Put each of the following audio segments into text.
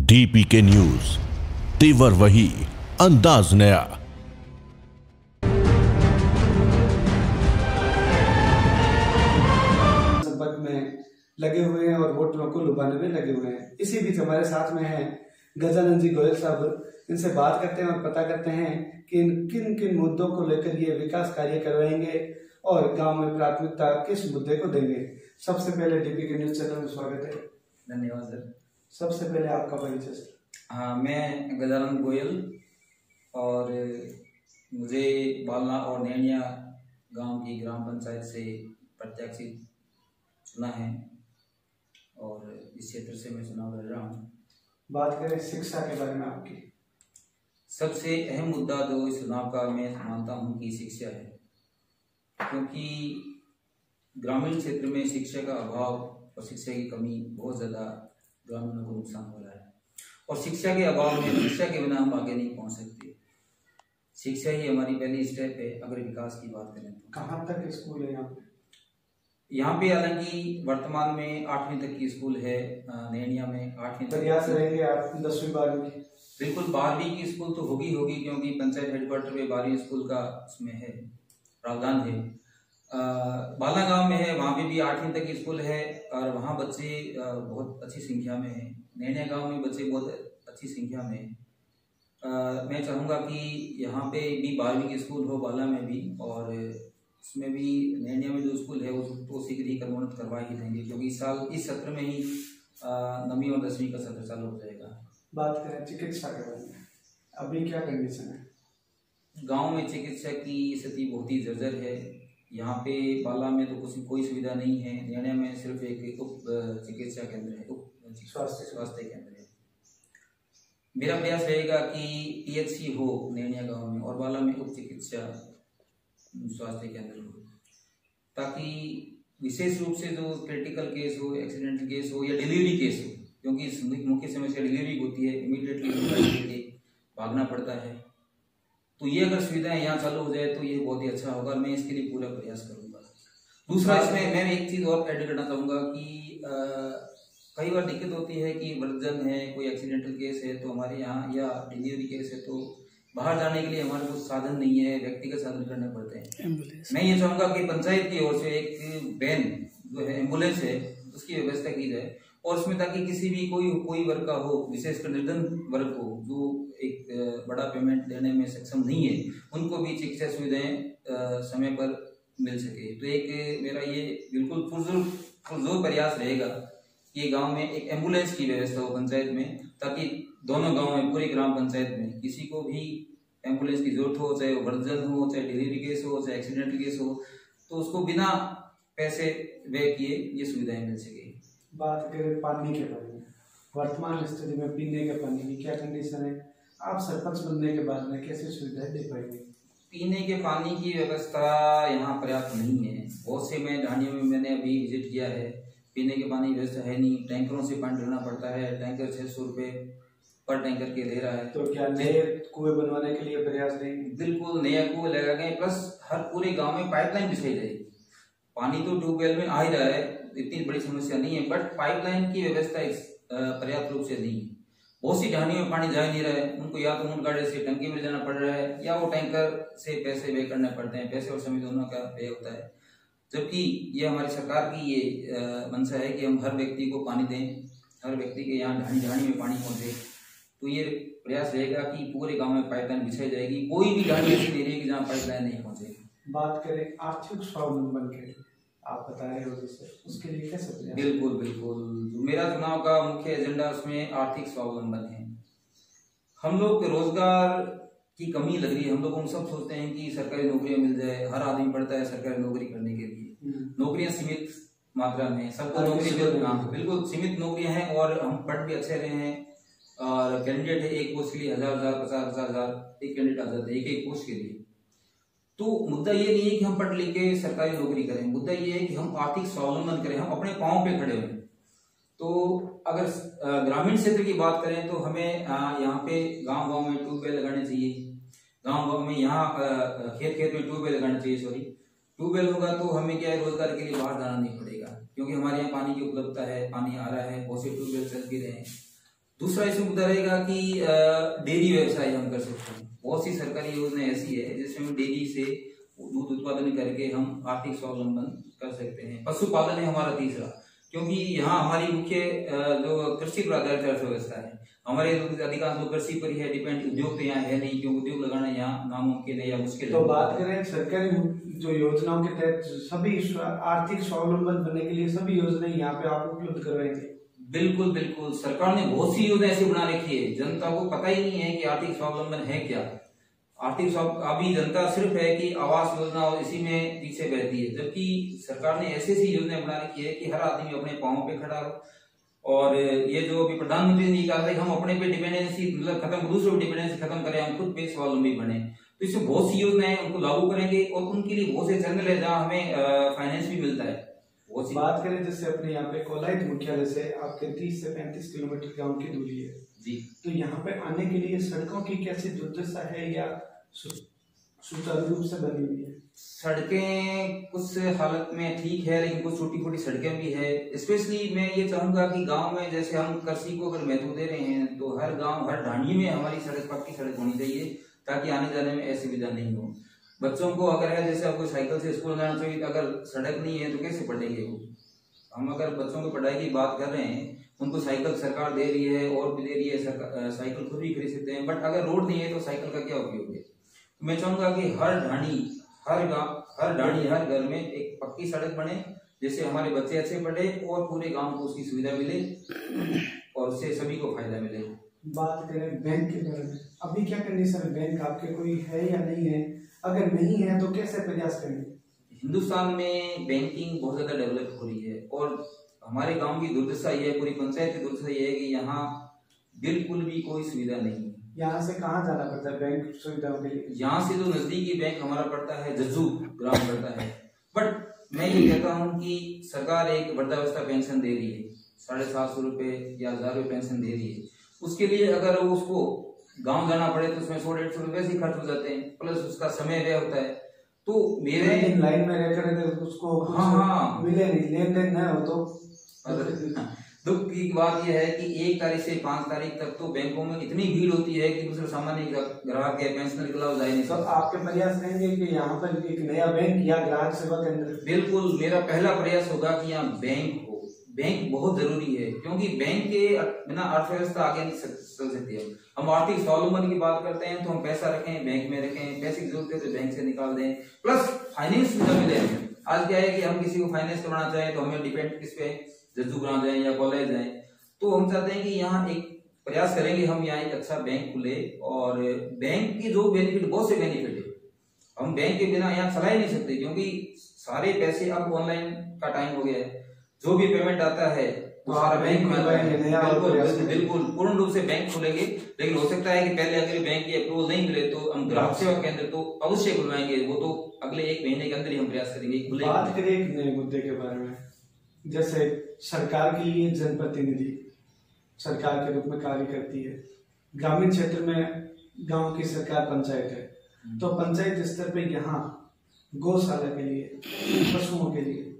DPK news, तेवर वही, अंदाज नया। संपर्क में लगे हुए हैं और वोटरों को लुभाने में लगे हुए हैं। इसी बीच हमारे साथ में हैं गजानन जी गोयल साहब। इनसे बात करते हैं और पता करते हैं कि किन किन मुद्दों को लेकर ये विकास कार्य करवाएंगे और गांव में प्राथमिकता किस मुद्दे को देंगे। सबसे पहले DPK न्यूज चैनल में स्वागत है। धन्यवाद सर। सबसे पहले आपका परिचय सर। हाँ, मैं गजानन गोयल और मुझे बालना और नैनिया गांव की ग्राम पंचायत से प्रत्याशी चुना है और इस क्षेत्र से मैं चुनाव लड़ रहा हूँ। बात करें शिक्षा के बारे में आपकी, सबसे अहम मुद्दा जो इस चुनाव का मैं मानता हूँ कि शिक्षा है, क्योंकि ग्रामीण क्षेत्र में शिक्षा का अभाव और शिक्षा की कमी बहुत ज़्यादा ग्रामीणों को नुकसान हो रहा है और शिक्षा के अभाव में, शिक्षा के बिना हम आगे नहीं पहुंच सकते। शिक्षा ही हमारी पहली स्टेप है अगर विकास की बात करें तो। कहाँ तक स्कूल है यहाँ पे? यहाँ पे हालांकि वर्तमान में 8वीं तक की स्कूल है। नैनिया में 8वीं तक प्रयास रहेंगे आप 10वीं 12वीं की? बिल्कुल 12वीं की स्कूल तो होगी क्योंकि पंचायत हेडक्वार्टर में 12वीं स्कूल का उसमें है, प्रावधान है। बाला गांव में है, वहाँ पे भी 8वीं तक की स्कूल है और वहाँ बच्चे बहुत अच्छी संख्या में हैं। नैनिया गांव में बच्चे बहुत अच्छी संख्या में हैं। मैं चाहूँगा कि यहाँ पे भी 12वीं की स्कूल हो, बाला में भी, और उसमें भी नैनिया में जो स्कूल है वो शीघ्र ही क्रमोन्नत करवा ही देंगे, क्योंकि इस सत्र में ही 9वीं और 10वीं का सत्र चालू हो जाएगा। बात करें चिकित्सा के बारे में, अभी क्या कंडीशन है? गाँव में चिकित्सा की स्थिति बहुत ही जर्जर है। यहाँ पे बाला में तो कोई सुविधा नहीं है। नैनिया में सिर्फ एक उप चिकित्सा केंद्र है, उप स्वास्थ्य केंद्र है। मेरा प्रयास रहेगा कि PHC हो नैनिया गांव में और बाला में उप चिकित्सा स्वास्थ्य केंद्र हो, ताकि विशेष रूप से जो क्रिटिकल केस हो, एक्सीडेंटल केस हो या डिलीवरी केस हो, क्योंकि मुख्य समस्या डिलीवरी होती है, इमीडिएटली भागना पड़ता है, तो ये अगर सुविधाएं यहाँ चालू हो जाए तो ये बहुत ही अच्छा होगा। मैं इसके लिए पूरा प्रयास करूंगा। दूसरा, इसमें मैं एक चीज और ऐड करना चाहूंगा कि कई बार दिक्कत होती है कि वृद्धजन है, कोई एक्सीडेंटल केस है तो हमारे यहाँ, या डिलीवरी केस है तो बाहर जाने के लिए हमारे पास साधन नहीं है, व्यक्तिगत साधन करने पड़ते हैं। मैं ये चाहूंगा कि पंचायत की ओर से एक वैन जो है, एम्बुलेंस है, उसकी व्यवस्था की जाए और उसमें, ताकि किसी भी कोई वर्ग का हो, विशेषकर निर्धन वर्ग हो जो एक बड़ा पेमेंट देने में सक्षम नहीं है, उनको भी चिकित्सा सुविधाएं समय पर मिल सके। तो एक मेरा ये बिल्कुल पुरजोर प्रयास रहेगा कि गांव में एक एम्बुलेंस की व्यवस्था हो पंचायत में, ताकि दोनों गांव में, पूरी ग्राम पंचायत में किसी को भी एम्बुलेंस की जरूरत हो, चाहे वो वृद्धजन हो, चाहे डिलीवरी केस हो, चाहे एक्सीडेंटल केस हो, तो उसको बिना पैसे व्यय किए ये सुविधाएं मिल सके। बात करें पानी के बारे में, वर्तमान स्थिति में पीने के पानी की क्या कंडीशन है? आप सरपंच बनने के बाद में कैसे सुविधाएं दे पाएंगे? पीने के पानी की व्यवस्था यहाँ पर्याप्त नहीं है। बहुत से मैं ढाणियों में मैंने अभी विजिट किया है, पीने के पानी की व्यवस्था है नहीं। टैंकरों से पानी लेना पड़ता है, टैंकर 600 रुपये पर टैंकर के ले रहा है। तो क्या नए कुएं बनवाने के लिए प्रयास नहीं? बिल्कुल नया कुएं लगा गए, प्लस हर पूरे गांव में पाइपलाइन बिछाई जाएगी। पानी तो ट्यूबवेल में आ ही रहा है, इतनी बड़ी समस्या नहीं है, बट पाइपलाइन की व्यवस्था पर्याप्त रूप से नहीं है। बहुत सी ढानियों में पानी जा नहीं रहा है, उनको या तो मूल गाड़ी से टंकी में जाना पड़ रहा है या वो टैंकर से पैसे व्यय करने पड़ते हैं। पैसे और समय दोनों का व्यय होता है, जबकि ये हमारी सरकार की ये मंशा है कि हम हर व्यक्ति को पानी दें, हर व्यक्ति के यहाँ ढाणी में पानी पहुंचे। तो ये प्रयास रहेगा कि पूरे गांव में पाइपलाइन बिछाई जाएगी, कोई भी ढाणी ऐसी नहीं रहेगी जहाँ पाइपलाइन नहीं पहुंचेगी। बात करें आर्थिक स्वावलंबन के, आप बता रहे हो जैसे, उसके लिए कैसे प्रयास? बिल्कुल मेरा चुनाव का मुख्य एजेंडा उसमें आर्थिक स्वावलंबन है। हम लोग रोजगार की कमी लग रही है, हम लोग सब सोचते हैं कि सरकारी नौकरियां मिल जाए, हर आदमी पढ़ता है सरकारी नौकरी करने के लिए। नौकरियां सीमित मात्रा में, सबको नौकरी बिल्कुल सीमित नौकरियां हैं और हम पढ़ भी अच्छे रहे हैं और कैंडिडेट है एक पोस्ट के लिए 1000, 50,000 एक कैंडिडेट आ जाता है एक पोस्ट के लिए। तो मुद्दा ये नहीं है कि हम पढ़ लिख के सरकारी नौकरी करें, मुद्दा ये है कि हम आर्थिक स्वावलंबन करें, हम अपने पांव पे खड़े हों। तो अगर ग्रामीण क्षेत्र की बात करें तो हमें यहाँ पे गांव में ट्यूबवेल लगाने चाहिए। गांव में यहाँ खेत में ट्यूबवेल लगाने चाहिए। ट्यूबवेल होगा तो हमें क्या है, रोजगार के लिए बाहर जाना नहीं पड़ेगा, क्योंकि हमारे यहाँ पानी की उपलब्धता है, पानी आ रहा है, बहुत से ट्यूबवेल चल भी रहे हैं। दूसरा इसमें मुद्दा रहेगा कि डेयरी व्यवसाय हम कर सकते हैं। बहुत सी सरकारी योजनाएं ऐसी है जिसमें हम डेयरी से दूध उत्पादन करके हम आर्थिक स्वावलंबन कर सकते हैं। पशुपालन है हमारा तीसरा, क्योंकि यहाँ हमारी मुख्य जो कृषि पर आधारित अर्थव्यवस्था है, हमारे अधिकांश लोग कृषि पर ही है डिपेंड। उद्योग तो यहाँ है नहीं, क्योंकि उद्योग लगाना यहाँ नामुमकिन है या मुश्किल है। तो बात करें सरकारी जो योजनाओं के तहत सभी आर्थिक स्वावलंबन बनने के लिए सभी योजनाएं यहाँ पे आप उपलब्ध करवाएंगे? बिल्कुल बिल्कुल, सरकार ने बहुत सी योजना ऐसी बना रखी है, जनता को पता ही नहीं है कि आर्थिक स्वावलंबन है क्या। अभी जनता सिर्फ है कि आवास योजना और इसी में पीछे बहती है, जबकि सरकार ने ऐसी ऐसी योजनाएं बना रखी है कि हर आदमी अपने पांव पे खड़ा हो। और ये जो अभी प्रधानमंत्री ने कहा था, हम अपने पे डिपेंडेंसी मतलब खत्म, दूसरों पे डिपेंडेंसी खत्म करें, हम खुद पे स्वावलंबी बने। तो इसमें बहुत सी योजनाएं उनको लागू करेंगे और उनके लिए बहुत से चैनल है जहाँ हमें फाइनेंस भी मिलता है। बात करें जैसे अपने यहाँ पे कोलायत मुख्यालय से आपके 30 से 35 किलोमीटर गांव की दूरी है जी, तो यहाँ पे आने के लिए सड़कों की कैसी दुर्दशा है या सुचारू रूप से बनी हुई है? सड़कें कुछ हालत में ठीक है, लेकिन कुछ छोटी छोटी सड़कें भी है। स्पेशली मैं ये चाहूंगा कि गांव में जैसे हम कृषि को अगर महत्व दे रहे हैं तो हर गांव हर ढाणी में हमारी सड़क पक्की सड़क होनी चाहिए, ताकि आने जाने में असुविधा नहीं हो। बच्चों को अगर है जैसे आपको साइकिल से स्कूल जाना चाहिए, तो अगर सड़क नहीं है तो कैसे पढ़ेंगे वो? हम अगर बच्चों की पढ़ाई की बात कर रहे हैं, उनको साइकिल सरकार दे रही है और भी दे रही है, साइकिल खुद भी खरीद सकते हैं, बट अगर रोड नहीं है तो साइकिल का क्या उपयोग है? तो मैं चाहूंगा कि हर ढाणी हर गांव हर ढाणी हर घर में एक पक्की सड़क बने, जिससे हमारे बच्चे अच्छे पढ़े और पूरे गांव को उसकी सुविधा मिले और उससे सभी को फायदा मिले। बात करें बैंक के बारे में, अभी क्या कंडीशन है? बैंक आपके कोई है या नहीं है? अगर नहीं है तो कैसे प्रयास करेंगे? हिंदुस्तान में बैंकिंग बहुत ज्यादा डेवलप हो रही है और हमारे गांव की दुर्दशा ये है, पूरी पंचायत की दुर्दशा ये है कि यहाँ बिल्कुल भी कोई सुविधा नहीं है। यहाँ से कहाँ जाना पड़ता है बैंक सुविधाओं के लिए? यहाँ से जो नजदीकी बैंक हमारा पड़ता है जज्जू ग्राम पड़ता है, बट मैं ये कहता हूँ कि सरकार एक वृद्धावस्था पेंशन दे रही है, 750 रुपए या 1000 रुपए पेंशन दे रही है। उसके लिए अगर उसको गांव जाना पड़े तो उसमें 100-150 रुपए से खर्च हो जाते हैं, प्लस उसका समय व्यय होता है। तो मेरे लाइन में रहकर उसको हाँ मिले नहीं, लेन देन न हो तो दुख की बात यह है कि 1 तारीख से 5 तारीख तक तो बैंकों में इतनी भीड़ होती है कि दूसरे सामान्य ग्राहक या पेंशनर के खिलाफ जाए नहीं। सब आपके प्रयास रहेंगे कि यहाँ पर एक नया बैंक या ग्राहक सेवा केंद्र? बिल्कुल, मेरा पहला प्रयास होगा कि यहाँ बैंक हो। बैंक बहुत जरूरी है, क्योंकि बैंक के बिना अर्थव्यवस्था आगे नहीं चल सकती है। हम आर्थिक स्वावलंबन की बात करते हैं तो हम पैसा रखें बैंक में रखें, पैसे की जरूरत है तो बैंक से निकाल दें, प्लस फाइनेंस सुविधा मिले हमें। आज क्या है कि हम किसी को फाइनेंस करवाना चाहें तो हमें डिपेंड किस पे, जज्जू ग्राम जाए या कॉलेज जाए। तो हम चाहते हैं कि यहाँ एक प्रयास करेंगे हम यहाँ एक अच्छा बैंक खुले, और बैंक की जो बेनिफिट, बहुत से बेनिफिट है, हम बैंक के बिना यहाँ चला ही नहीं सकते, क्योंकि सारे पैसे अब ऑनलाइन का टाइम हो गया है। जो भी पेमेंट आता है वो सारा बैंक में आता है। बिल्कुल पूर्ण रूप से बैंक खुलेंगे, लेकिन हो सकता है कि पहले अगर बैंक की अप्रूवल नहीं मिले तो हम ग्राहक सेवा केंद्र तो अवश्य खुलवाएंगे, वो तो अगले 1 महीने के अंदर ही हम प्रयास करेंगे। बात करें एक नए मुद्दे के बारे में, जैसे सरकार के लिए जनप्रतिनिधि सरकार के रूप में कार्य करती है, ग्रामीण क्षेत्र में गांव की सरकार पंचायत है, तो पंचायत स्तर पे यहाँ गौशाला के लिए, पशुओं के लिए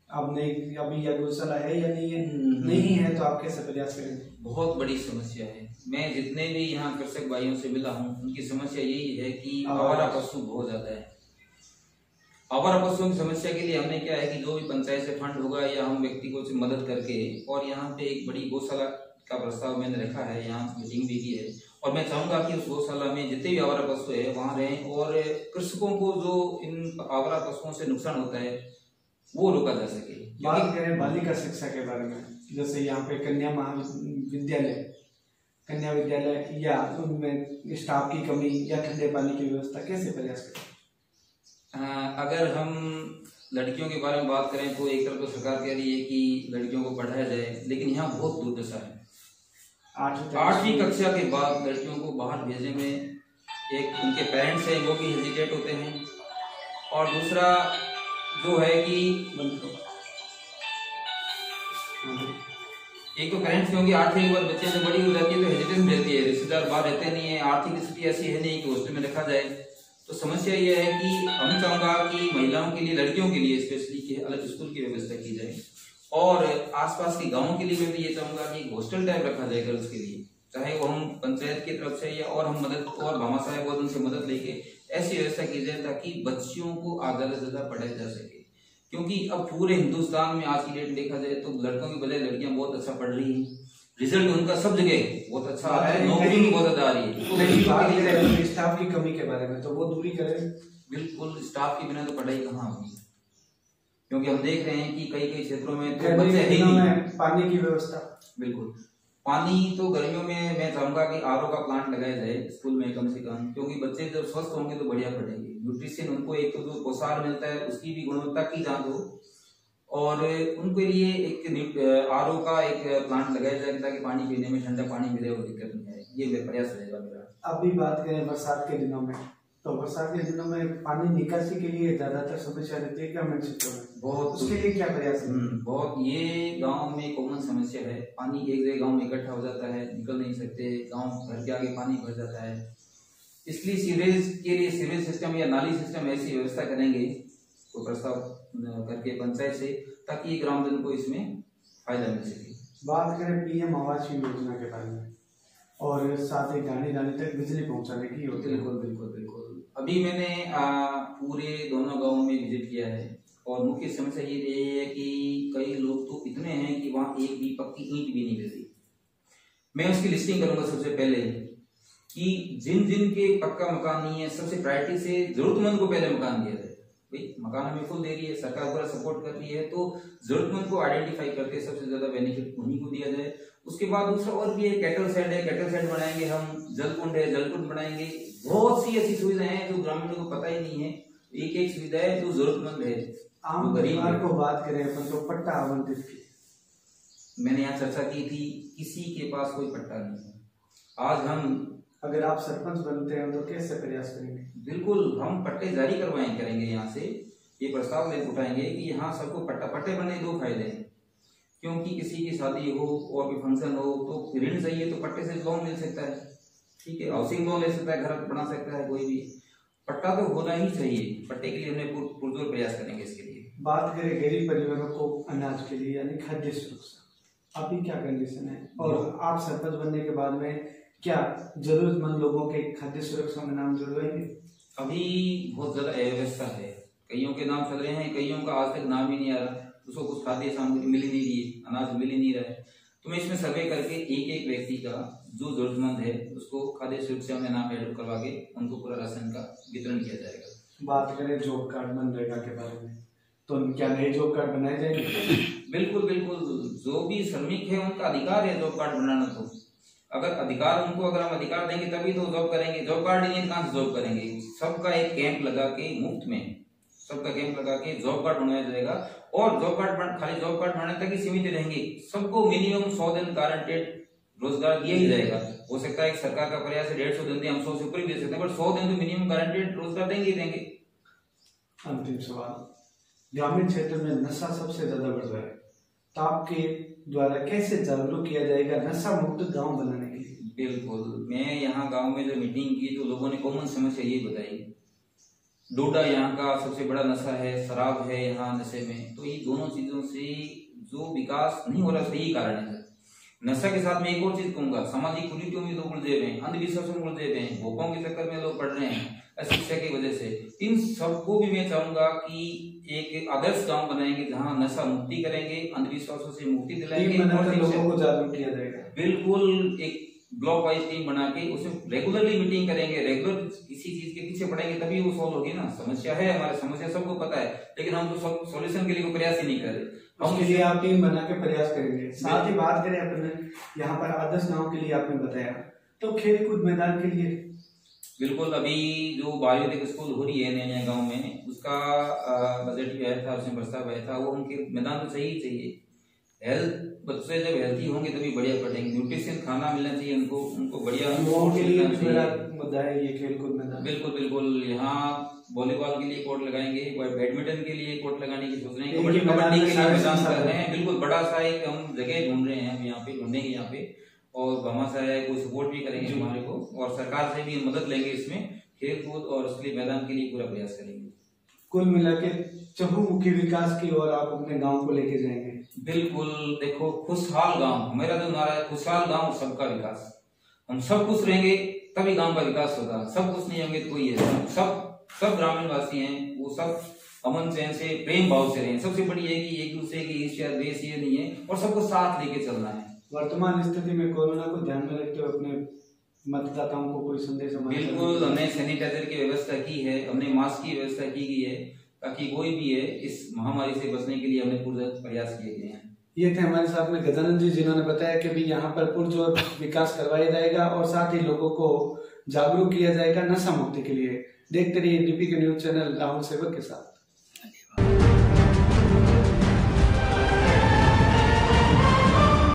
अब नहीं, अभी या गौशाला है या नहीं है? नहीं है तो आप कैसे प्रयास करेंगे? बहुत बड़ी समस्या है। मैं जितने भी यहाँ कृषक भाइयों से मिला हूँ, उनकी समस्या यही है कि आवारा पशु बहुत ज्यादा है। आवारा पशुओं की समस्या के लिए हमने क्या है कि जो भी पंचायत से फंड होगा या हम व्यक्तिगत से मदद करके, और यहाँ पे एक बड़ी गौशाला का प्रस्ताव मैंने रखा है, यहाँ मीटिंग भी की है, और मैं चाहूंगा कि उस गौशाला में जितने भी आवारा पशु है वहाँ रहें, और कृषकों को जो इन आवारा पशुओं से नुकसान होता है वो रोका जा सके। बात करें बालिका शिक्षा के बारे में, जैसे यहाँ पे कन्या विद्यालय या उनमें स्टाफ की कमी या ठंडे पानी की व्यवस्था, कैसे प्रयास करें? अगर हम लड़कियों के बारे में बात करें तो एक तरफ तो सरकार कह रही है कि लड़कियों को पढ़ाया जाए, लेकिन यहाँ बहुत दुर्दशा है। 8वीं कक्षा के बाद लड़कियों को बाहर भेजने में एक उनके पेरेंट्स हैं वो भी हेजिटेट होते हैं, और दूसरा जो है कि एक तो पेरेंट्स, क्योंकि 8वीं के बाद बच्चे से बड़ी हो जाती है तो हेजिटेशन रहती है, रिश्तेदार बाहर रहते नहीं है, आर्थिक स्थिति ऐसी है नहीं कि हॉस्टल में रखा जाए। तो समस्या ये है कि हम चाहूंगा कि महिलाओं के लिए, लड़कियों के लिए स्पेशली कि अलग स्कूल की व्यवस्था की जाए, और आसपास के गांवों के लिए मैं भी ये चाहूंगा कि हॉस्टल टाइप रखा जाए गर्ल्स के लिए, चाहे वो हम पंचायत की तरफ से या और हम मदद और भामा साहब और उनसे मदद लेके ऐसी व्यवस्था की जाए ताकि बच्चियों को ज्यादा से ज्यादा पढ़ाया जा सके। क्योंकि अब पूरे हिंदुस्तान में आज की डेट देखा जाए तो लड़कों की बजाय लड़कियां बहुत अच्छा पढ़ रही हैं, रिजल्ट उनका सब जगह बहुत अच्छा आ रहा है, नौकरी भी बहुत ज्यादा आ रही है। स्टाफ की कमी के बारे में तो वो दूरी करें। बिल्कुल, स्टाफ के बिना तो पढ़ाई कहाँ होगी, क्योंकि हम देख रहे हैं कि कई कई क्षेत्रों में तो बच्चे हैं। पानी की व्यवस्था, बिल्कुल पानी तो गर्मियों में मैं चाहूंगा कि आरओ का प्लांट लगाया जाए स्कूल में कम से कम, क्योंकि बच्चे जब स्वस्थ होंगे तो बढ़िया पढ़ेंगे। न्यूट्रिशन उनको एक तो जो पोषाहार मिलता है उसकी भी गुणवत्ता की जांच हो और उनके लिए एक आरओ का एक प्लांट लगाया जाए ताकि पानी पीने में ठंडा पानी मिले और दिक्कत नहीं आए। ये मेरा प्रयास रहेगा मेरा। अभी बात करें बरसात के दिनों में, तो बरसात के दिनों में पानी निकासी के लिए ज्यादातर समस्या रहती है ग्रामीण क्षेत्रों में, बहुत, उसके लिए क्या प्रयास है? बहुत, ये गांव में कॉमन समस्या है। पानी एक जगह गांव में इकट्ठा हो जाता है, निकल नहीं सकते, गांव घर के आगे पानी भर जाता है। इसलिए सीवरेज के लिए सीवरेज सिस्टम या नाली सिस्टम ऐसी व्यवस्था करेंगे तो प्रस्ताव करके पंचायत से, ताकि ग्रामजन को इसमें फायदा मिल सके। बात करें पीएम आवास योजना के बारे में और साथ ही गाने गाने तक बिजली पहुंचाने की योजना। बिल्कुल बिल्कुल बिल्कुल। अभी मैंने पूरे दोनों गांवों में विजिट किया है और मुख्य समस्या ये रही है कि कई लोग तो इतने हैं कि वहाँ एक भी पक्की ईंट भी नहीं मिलती। मैं उसकी लिस्टिंग करूंगा सबसे पहले कि जिन जिन के पक्का मकान नहीं है सबसे प्रायोरिटी से जरूरतमंद को पहले मकान दिया जाए। भाई मकान हमें फुल दे रही है, सरकार पूरा सपोर्ट कर रही है, तो जरूरतमंद को आइडेंटिफाई करके सबसे ज्यादा बेनिफिट उन्हीं को दिया जाए। उसके बाद दूसरा और भी है, कैटल शेड है, कैटल शेड बनाएंगे हम, जलकुंड है, जलकुंड बनाएंगे। बहुत सी ऐसी सुविधाएं हैं जो ग्रामीणों को पता ही नहीं है। एक एक सुविधा है जो जरूरतमंद है। आम परिवार को बात करें अपन तो पट्टा आवंटित की, मैंने यहाँ चर्चा की थी, किसी के पास कोई पट्टा नहीं है। आज हम अगर आप सरपंच बनते हैं तो कैसे प्रयास करेंगे? बिल्कुल, हम पट्टे जारी करेंगे। यहाँ से ये प्रस्ताव ले उठाएंगे कि यहाँ सबको पट्टे बनने दो फायदे हैं, क्योंकि किसी की शादी हो और कोई फंक्शन हो तो ऋण चाहिए तो पट्टे से लोन मिल सकता है, ठीक है, हाउसिंग लोन ले सकता है, घर बना सकता है कोई भी। पट्टा तो होना ही चाहिए। पट्टे के लिए हमने पुरजोर प्रयास करेंगे इसके लिए। बात करें गरीब परिवारों को अनाज के लिए यानी खाद्य सुरक्षा, अभी क्या कंडीशन है और आप सरपंच बनने के बाद में क्या जरूरतमंद लोगों के खाद्य सुरक्षा में नाम जुड़वाएंगे? अभी बहुत ज्यादा अव्यवस्था है, कईयों के नाम चल रहे हैं, कईयों का आज तक नाम ही नहीं आ रहा, उसको कुछ खाद्य सामग्री मिल ही नहीं रही है, अनाज मिल ही नहीं रहा है। तो मैं इसमें सर्वे करके एक एक व्यक्ति का जो जरूरतमंद है उसको खाद्य सुरक्षा में नाम एड करवा के उनको पूरा राशन का वितरण किया जाएगा। बात करें जॉब कार्ड मनरेगा के बारे में, तो क्या नए जॉब कार्ड बनाए जाएंगे? बिल्कुल बिल्कुल, जो भी श्रमिक है उनका अधिकार है जॉब कार्ड बनाना। तो अगर अधिकार उनको, अगर हम अधिकार देंगे तभी तो जॉब करेंगे। जॉब कार्ड नहीं कहाँ से जॉब करेंगे? सबका एक कैंप लगा के मुफ्त में, सबका कैंप लगा के जॉब कार्ड बनाया जाएगा। और जॉब कार्ड खाली जॉब कार्ड बनाने तक ही सीमित रहेंगे, सबको मिनिमम 100 दिन गारंटेड रोजगार दिया ही जाएगा। हो सकता है कि सरकार का प्रयास है 150 दिन दे, हम 100 से ऊपर भी दे सकते हैं, पर 100 दिन तो मिनिमम गारंटेड रोजगार देंगे ही देंगे। अंतिम सवाल, ग्रामीण क्षेत्र में नशा सबसे ज्यादा बढ़ रहा है, तो आपके द्वारा कैसे जागरूक किया जाएगा नशा मुक्त गांव बनाने के लिए? बिल्कुल, मैं यहाँ गांव में जो मीटिंग की तो लोगों ने कॉमन समस्या ये बताई, डोडा यहाँ का सबसे बड़ा नशा है, शराब है यहाँ नशे में। तो ये दोनों चीजों से जो विकास नहीं हो रहा सही कारण है। नशा के साथ में एक और चीज कहूंगा, सामाजिक कुरीतियों में लोग उलझे हुए हैं, अंधविश्वासों में उलझे हुए हैं, भोकों के चक्कर में लोग पड़ रहे हैं अशिक्षा की वजह से। इन सबको भी मैं चाहूंगा कि एक आदर्श गांव बनाएंगे जहां नशा मुक्ति करेंगे, अंधविश्वासों से मुक्ति दिलाएंगे और लोगों को जागरूक किया जाएगा। बिल्कुल, एक ब्लॉक वाइज टीम बना के उसमें रेगुलरली मीटिंग करेंगे, रेगुलर किसी चीज के पीछे पड़ेंगे तभी वो सॉल्व होगी ना। समस्या है, हमारी समस्या सबको पता है, लेकिन हम तो सॉल्यूशन के लिए कोई प्रयास ही नहीं कर रहे। उसके लिए आप टीम बना के प्रयास करेंगे। साथ ही बात करें अपने यहाँ पर आदर्श गांव के लिए आपने बताया, तो खेल कूद मैदान के लिए बिल्कुल, अभी जो आयुर्वेदिक स्कूल हो रही है नया गांव में, उसका बजट भी आया था, उसमें प्रस्ताव आया था, वो उनके मैदान तो चाहिए। हेल्थ, बच्चे जब हेल्थी होंगे तभी बढ़िया पढ़ेंगे, न्यूट्रिशन खाना मिलना चाहिए उनको बढ़िया के लिए मुद्दा है ये खेल कूद मैदान। बिल्कुल बिल्कुल, यहाँ वॉलीबॉल के लिए कोर्ट लगाएंगे, बैडमिंटन के लिए कोर्ट लगाने की सोच रहे हैं, कबड्डी के लिए मैदान कर रहे हैं। बिल्कुल, बड़ा सा एक हम जगह ढूंढ रहे हैं, हम यहाँ पे ढूंढेंगे यहाँ पे, और भामा साहब कोई सपोर्ट भी करेंगे हमारे को, और सरकार से भी मदद लेंगे इसमें, खेल कूद और उसके लिए मैदान के लिए पूरा प्रयास करेंगे। कुल मिला के चहुमुखी विकास की ओर आप अपने गांव को लेके जाएंगे। बिल्कुल, देखो खुशहाल गांव, मेरा जो नारा है खुशहाल गांव सबका विकास। हम सब खुश रहेंगे तभी गांव का विकास होगा। सब खुश नहीं होंगे तो कोई है, सब ग्रामीणवासी हैं वो सब अमन चैन से प्रेम भाव से रहें। सबसे बड़ी है कि एक दूसरे की ईर्ष्या द्वेष ये नहीं है और सबको साथ लेके चलना है। वर्तमान स्थिति में कोरोना को ध्यान में रखते हुए अपने मतदाताओं को कोई संदेश? बिल्कुल, हमने सैनिटाइजर की व्यवस्था की है, हमने मास्क की व्यवस्था की गई है ताकि कोई भी है इस महामारी से बचने के लिए हमने पूरे प्रयास किए गए हैं। ये थे हमारे साथ में गजानंद जी, जिन्होंने बताया कि भी यहाँ पर पुरजोर विकास करवाया जाएगा और साथ ही लोगों को जागरूक किया जाएगा नशा मुक्ति के लिए। देखते रहिए डीपी के न्यूज चैनल लाहौर सेवक के साथ।